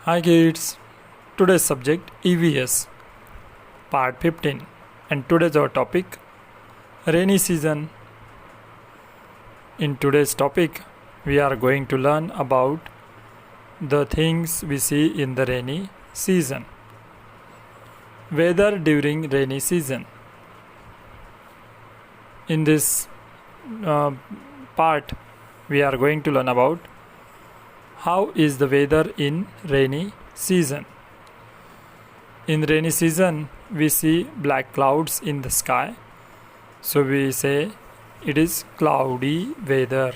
Hi kids, today's subject EVS part 15 and today's our topic rainy season. In today's topic we are going to learn about the things we see in the rainy season. Weather during rainy season. In this part we are going to learn about how is the weather in rainy season. In rainy season we see black clouds in the sky, so we say it is cloudy weather.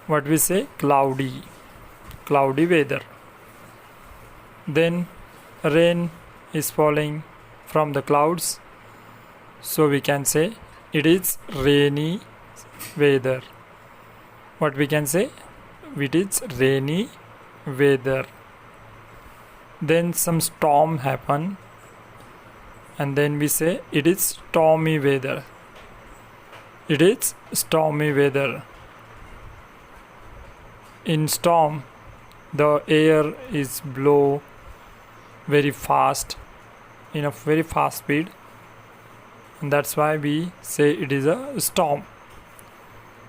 What we say? Cloudy weather. Then rain is falling from the clouds, so we can say it is rainy weather. What we can say? It is rainy weather. Then some storm happen and then we say it is stormy weather. It is stormy weather. In storm the air is blow very fast, in a very fast speed, and that's why we say it is a storm.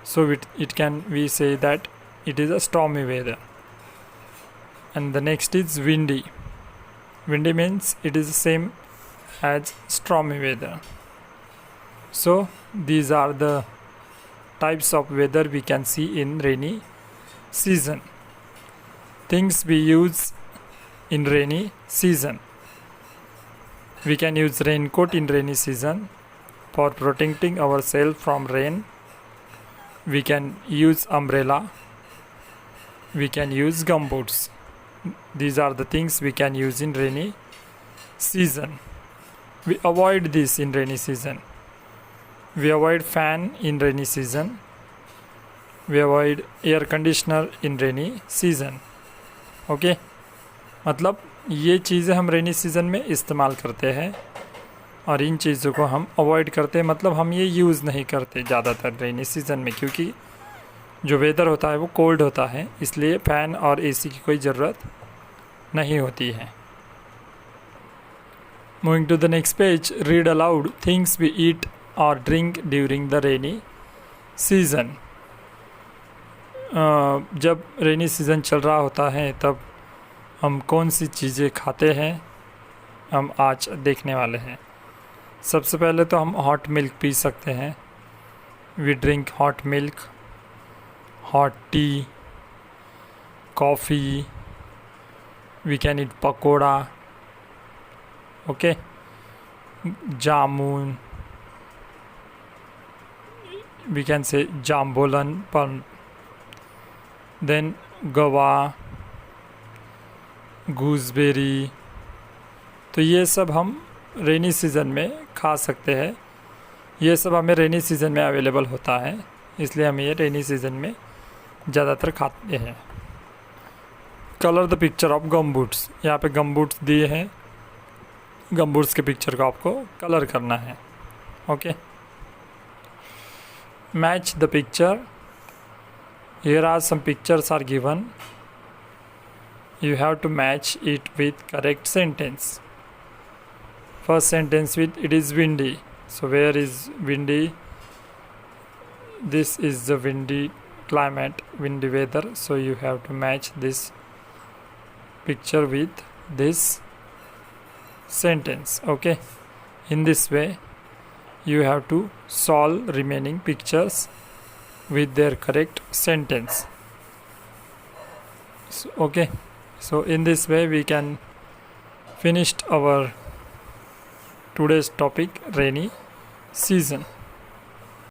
So we say that it is a stormy weather. And the next is windy. Windy means it is the same as stormy weather. So these are the types of weather we can see in rainy season. Things we use in rainy season. We can use raincoat in rainy season for protecting ourselves from rain. We can use umbrella. We can use gumboots. These are the things we can use in rainy season. We avoid this in rainy season. We avoid fan in rainy season. We avoid air conditioner in rainy season. Okay मतलब ये चीज़ें हम rainy season में इस्तेमाल करते हैं और इन चीज़ों को हम अवॉइड करते हैं, मतलब हम ये यूज़ नहीं करते ज़्यादातर रेनी सीज़न में, क्योंकि जो वेदर होता है वो कोल्ड होता है, इसलिए फ़ैन और एसी की कोई ज़रूरत नहीं होती है. Moving to the next page. Read aloud things we eat और drink during the rainy season. जब रेनी सीज़न चल रहा होता है तब हम कौन सी चीज़ें खाते हैं हम आज देखने वाले हैं. सबसे पहले तो हम हॉट मिल्क पी सकते हैं. We drink hot milk, hot tea, coffee. We can eat pakora. Okay, jamun. We can say jambolan, plum. Then guava, gooseberry. तो ये सब हम रेनी सीज़न में खा सकते हैं. ये सब हमें रेनी सीज़न में अवेलेबल होता है, इसलिए हम ये रेनी सीज़न में ज़्यादातर खाते हैं. Colour the picture of gumboots. यहाँ पे गमबूट्स दिए हैं. गमबूट्स के पिक्चर को आपको कलर करना है. Okay, match the picture. Here are some pictures are given. You have to match it with correct sentence. First sentence with it is windy. So where is windy? This is the windy climate, windy weather. So you have to match this picture with this sentence. Okay. In this way you have to solve remaining pictures with their correct sentence. So in this way we can finish our today's topic, rainy season.